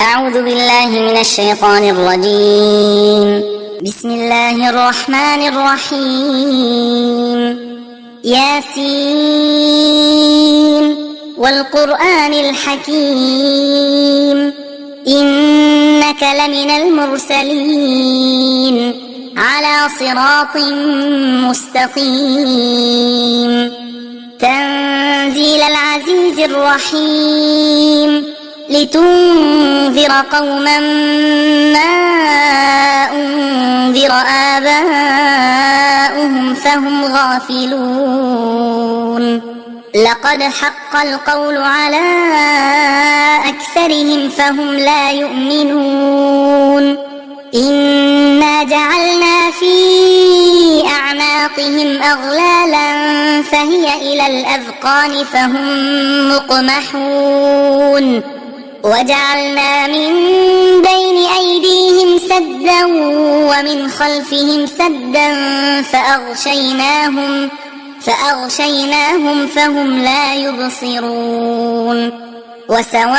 أعوذ بالله من الشيطان الرجيم. بسم الله الرحمن الرحيم. ياسين والقرآن الحكيم إنك لمن المرسلين على صراط مستقيم تنزيل العزيز الرحيم لتنذر قوما ما أنذر آباؤهم فهم غافلون لقد حق القول على أكثرهم فهم لا يؤمنون إنا جعلنا في أعناقهم أغلالا فهي إلى الأذقان فهم مقمحون وجعلنا من بين أيديهم سدا ومن خلفهم سدا فأغشيناهم فهم لا يبصرون وسواء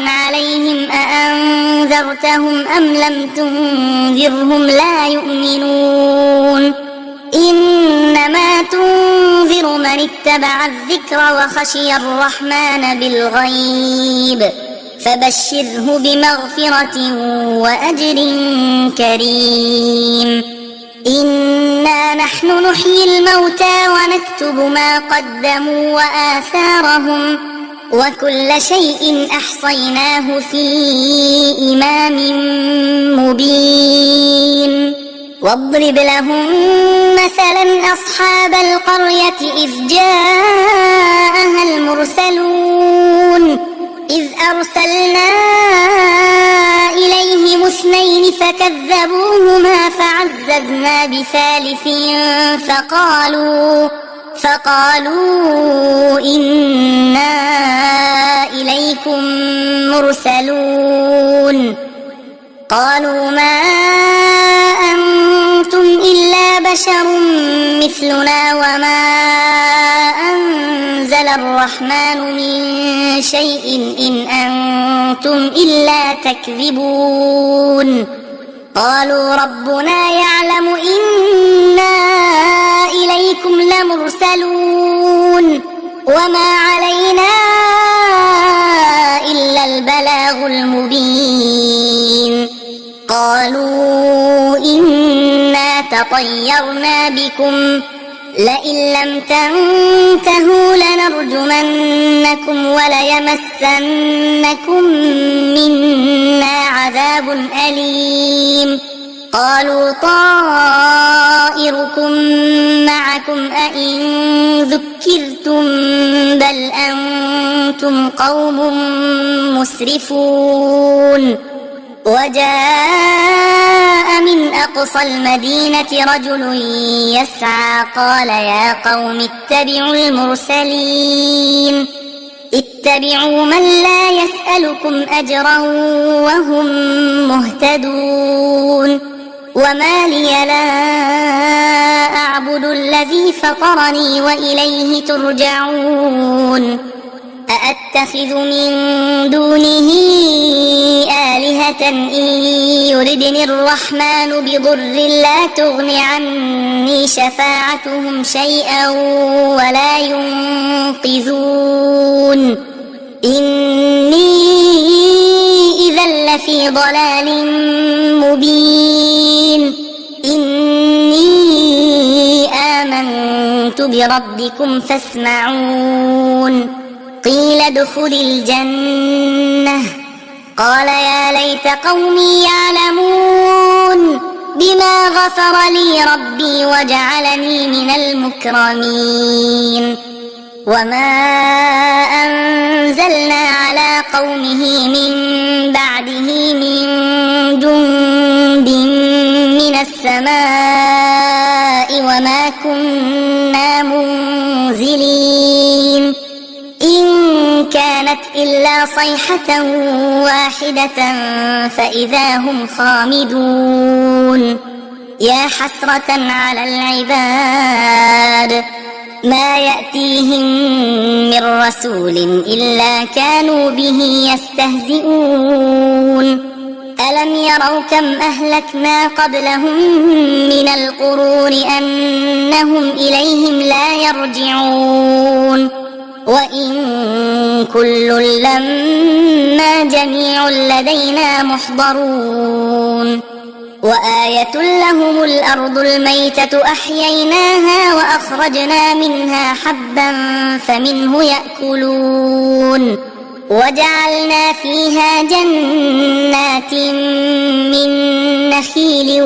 عليهم أأنذرتهم أم لم تنذرهم لا يؤمنون إنما تنذر من اتبع الذكر وخشي الرحمن بالغيب فبشره بمغفرة وأجر كريم إنا نحن نحيي الموتى ونكتب ما قدموا وآثارهم وكل شيء أحصيناه في إمام مبين واضرب لهم مثلا أصحاب القرية إذ جاءها المرسلون إذ أرسلنا إليهم اثنين فكذبوهما فعززنا بثالث فقالوا إنا إليكم مرسلون قالوا ما أنتم إلا بشر مثلنا وما أنزل الرحمن من شيء إن أنتم إلا تكذبون قالوا ربنا يعلم إنا إليكم لمرسلون وما علينا إلا البلاغ المبين قالوا إنا تطيرنا بكم لئن لم تنتهوا لنرجمنكم وليمسنكم منا عذاب أليم قالوا طائركم معكم أئن ذكرتم بل أنتم قوم مسرفون وجاء من أقصى المدينة رجل يسعى قال يا قوم اتبعوا المرسلين اتبعوا من لا يسألكم أجرا وهم مهتدون وما لي لا أعبد الذي فطرني وإليه ترجعون أأتخذ من دونه آلهة إن يردني الرحمن بضر لا تغن عني شفاعتهم شيئا ولا ينقذون إني إذا لفي ضلال مبين إني آمنت بربكم فاسمعون قيل ادخل الجنة قال يا ليت قومي يعلمون بما غفر لي ربي وجعلني من المكرمين وما أنزلنا على قومه من بعده من جند من السماء وما كنا منزلين إن كانت إلا صيحة واحدة فإذا هم خامدون يا حسرة على العباد ما يأتيهم من رسول إلا كانوا به يستهزئون ألم يروا كم أهلكنا قبلهم من القرون أنهم إليهم لا يرجعون وإن كل لما جميع لدينا محضرون وآية لهم الأرض الميتة أحييناها وأخرجنا منها حبا فمنه يأكلون وجعلنا فيها جنات من نخيل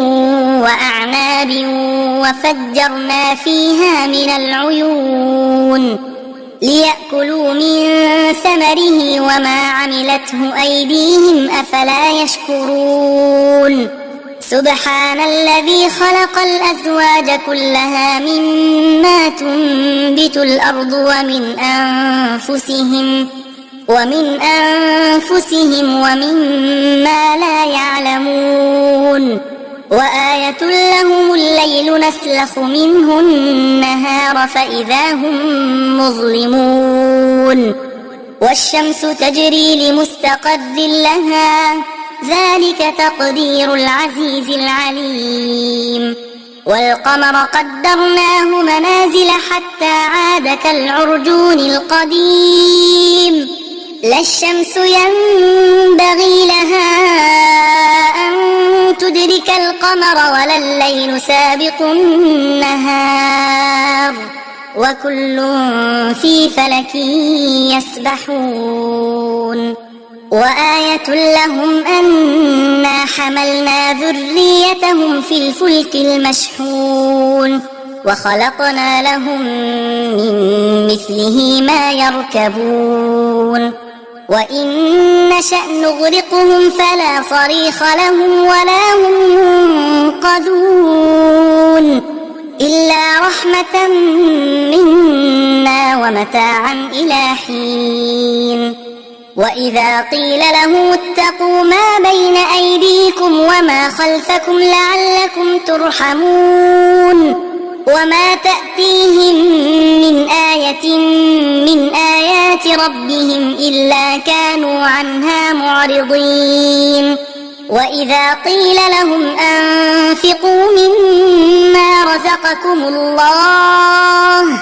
وأعناب وفجرنا فيها من العيون ليأكلوا من ثمره وما عملته أيديهم أفلا يشكرون سبحان الذي خلق الأزواج كلها مما تنبت الأرض ومن أنفسهم ومما لا يعلمون وآية لهم الليل نسلخ منه النهار فإذا هم مظلمون والشمس تجري لمستقر لها ذلك تقدير العزيز العليم والقمر قدرناه منازل حتى عاد كالعرجون القديم لا الشمس ينبغي لها أن تدرك القمر ولا الليل سابق النهار وكل في فلك يسبحون وآية لهم أنا حملنا ذريتهم في الفلك المشحون وخلقنا لهم من مثله ما يركبون وإن نشأ نغرقهم فلا صريخ لهم ولا هم ينقذون إلا رحمة منا ومتاعا إلى حين وإذا قيل له اتقوا ما بين أيديكم وما خلفكم لعلكم ترحمون وما تأتيهم من آية من آيات ربهم إلا كانوا عنها معرضين وإذا قيل لهم أنفقوا مما رزقكم الله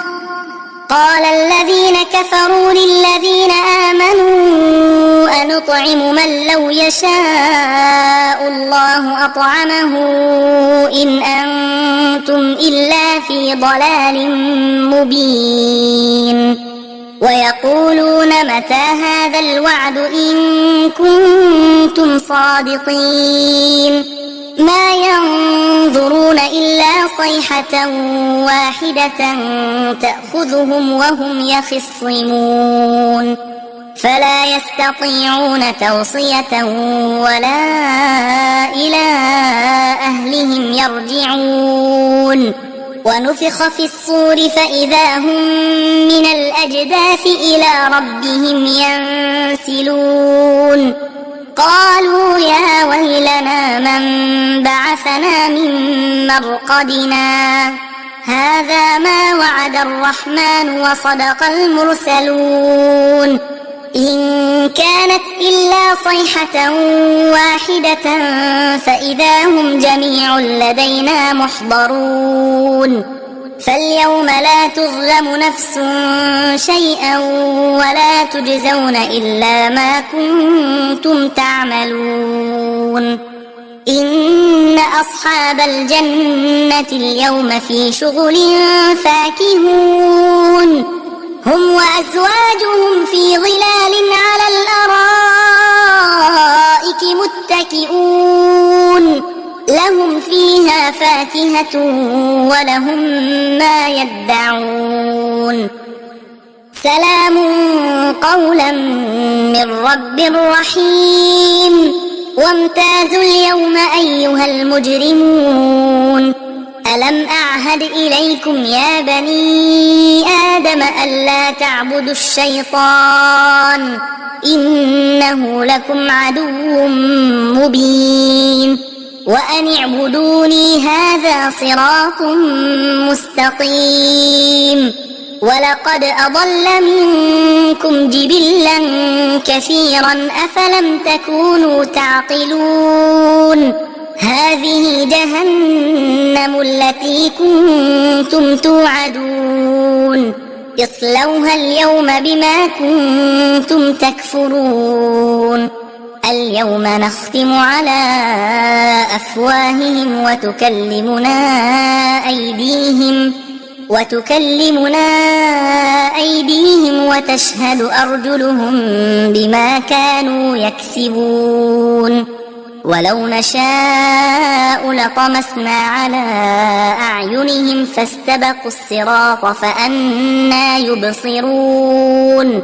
قال الذين كفروا للذين آمنوا أنطعم من لو يشاء الله أطعمه إن أنتم إلا في ضلال مبين ويقولون متى هذا الوعد إن كنتم صادقين ما ينظرون إلا صيحة واحدة تأخذهم وهم يخصمون فلا يستطيعون توصية ولا إلى أهلهم يرجعون ونفخ في الصور فإذا هم من الأجداث إلى ربهم ينسلون قالوا يا ويلنا من بعثنا من مرقدنا هذا ما وعد الرحمن وصدق المرسلون إن كانت إلا صيحة واحدة فإذا هم جميع لدينا محضرون فاليوم لا تظلم نفس شيئا ولا تجزون إلا ما كنتم تعملون إن أصحاب الجنة اليوم في شغل فاكهون هم وأزواجهم في ظلال على الأرائك متكئون لهم فيها فاكهة ولهم ما يدعون سلام قولا من رب رحيم وامتازوا اليوم أيها المجرمون ألم أعهد إليكم يا بني آدم ألا تعبدوا الشيطان إنه لكم عدو مبين وأن اعبدوني هذا صراط مستقيم ولقد أضل منكم جبلا كثيرا أفلم تكونوا تعقلون هذه جهنم التي كنتم توعدون اصلوها اليوم بما كنتم تكفرون اليوم نختم على أفواههم وتكلمنا أيديهم وتشهد أرجلهم بما كانوا يكسبون ولو نشاء لطمسنا على أعينهم فاستبقوا الصراط فأنى يبصرون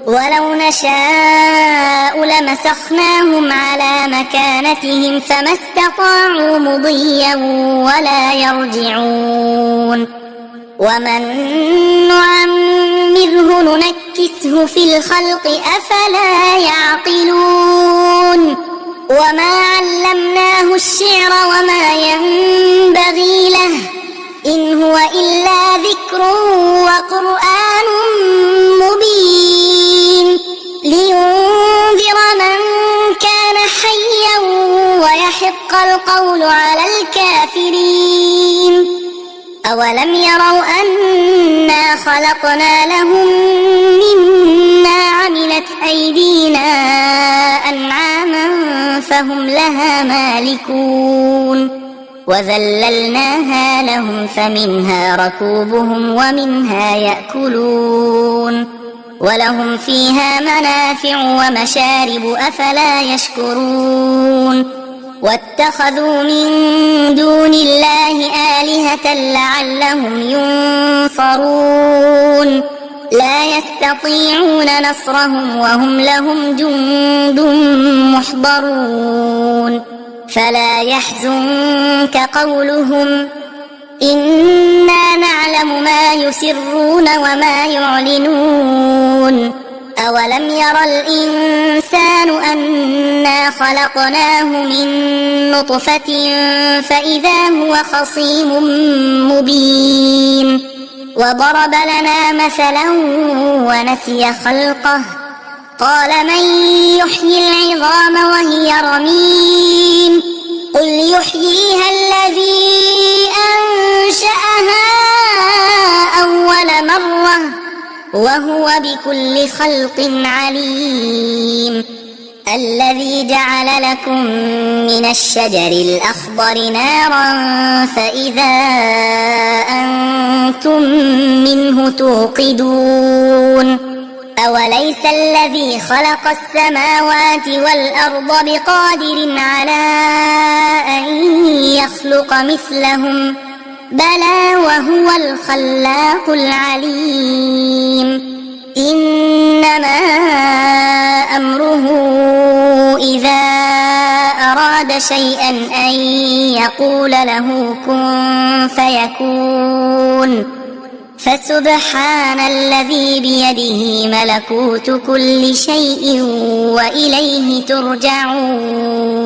ولو نشاء لمسخناهم على مكانتهم فما استطاعوا مضيا ولا يرجعون ومن نعمره ننكسه في الخلق أفلا يعقلون وما علمناه الشعر وما ينبغي له إن هو إلا ذكر وقرآن مبين لينذر من كان حيا ويحق القول على الكافرين أولم يروا أنا خلقنا لهم مما عملت أيدينا أنعاما فهم لها مالكون وذللناها لهم فمنها ركوبهم ومنها يأكلون ولهم فيها منافع ومشارب أفلا يشكرون واتخذوا من دون الله آلهة لعلهم ينصرون لا يستطيعون نصرهم وهم لهم جند محضرون فلا يحزنك قولهم إنا نعلم ما يسرون وما يعلنون أولم ير الإنسان أنا خلقناه من نطفة فإذا هو خصيم مبين وضرب لنا مثلا ونسي خلقه قال من يحيي العظام وهي رميم قل يحييها الذي أنشأها أول مرة وهو بكل خلق عليم الذي جعل لكم من الشجر الأخضر نارا فإذا أنتم منه توقدون أوليس الذي خلق السماوات والأرض بقادر على أن يخلق مثلهم بلى وهو الخلاق العليم إنما أمره إذا أراد شيئا أن يقول له كن فيكون فسبحان الذي بيده ملكوت كل شيء وإليه ترجعون